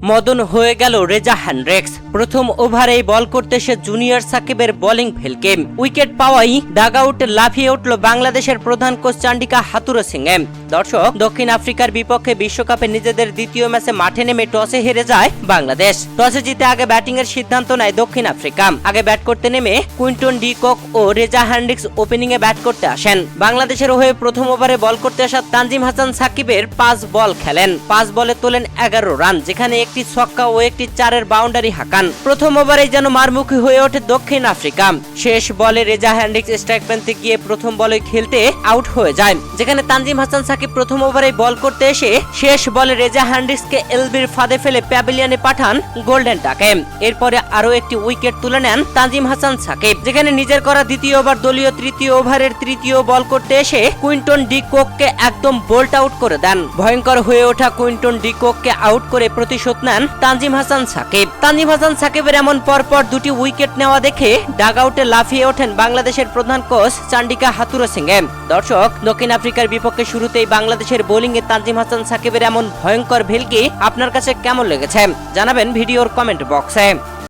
মদন হয়ে গেল রেজা হ্যান্ড্রিক্স। প্রথম ওভারেই বল করতে সে জুনিয়র সাকিবের বোলিং ফেলকে উইকেট পাওয়াই ডাগআউটে লাফিয়ে উঠল বাংলাদেশের প্রধান কোচ চান্ডিকা হাথুরু সিং। দর্শক, দক্ষিণ আফ্রিকার বিপক্ষে বিশ্বকাপে নিজেদের দ্বিতীয় ম্যাচে মাঠে নেমে টসে হেরে যায় বাংলাদেশ। টসে জিতে আগে ব্যাটিং এর সিদ্ধান্ত নেয় দক্ষিণ আফ্রিকা। আগে ব্যাট করতে নেমে কুইন্টন ডি কক ও রেজা হ্যান্ড্রিক্স ওপেনিং এ ব্যাট করতে আসেন। বাংলাদেশের হয়ে প্রথম ওভারে বল করতে আসা তানজিম হাসান সাকিবের 5 বল খেলেন। 5 বলে তোলেন 11 রান, যেখানে একটি ছক্কা ও একটি 4-এর বাউন্ডারি হাঁকান। প্রথম ওভারেই যেন মারমুখী হয়ে ওঠে দক্ষিণ আফ্রিকা। শেষ বলে রেজা হ্যান্ড্রিক্স স্ট্রাইক প্রান্তে গিয়ে প্রথম বলে খেলতে আউট হয়ে যায়, যেখানে তানজিম হাসান সাকিব প্রথম ওভারে বল করতে এসে শেষ বলে রেজা হ্যান্ড্রিক্সকে এলবির ফাঁদে ফেলে প্যাভিলিয়নে পাঠান গোল্ডেন টাকে। এরপরে আরো একটি উইকেট তুলে নেন তানজিম হাসান সাকিব, যেখানে নিজের করা দ্বিতীয় ওভার দলীয় তৃতীয় ওভারের তৃতীয় বল করতে এসে কুইন্টন ডি কোককে একদম বোল্ট আউট করে দেন। ভয়ঙ্কর হয়ে ওঠা কুইন্টন ডি কোককে আউট করে প্রতিশোধ নেন তানজিম হাসান সাকিব। তানজিম হাসান সাকিবের এমন পরপর দুটি উইকেট নেওয়া দেখে ডাগআউটে লাফিয়ে ওঠেন বাংলাদেশের প্রধান কোচ চান্ডিকা হাথুরু সিং। দর্শক, দক্ষিণ আফ্রিকার বিপক্ষে শুরুতেই বাংলাদেশের বোলিং এ তানজিম হাসান সাকিবের এমন ভয়ঙ্কর ভেলকি আপনার কাছে কেমন লেগেছে জানাবেন ভিডিওর কমেন্ট বক্সে।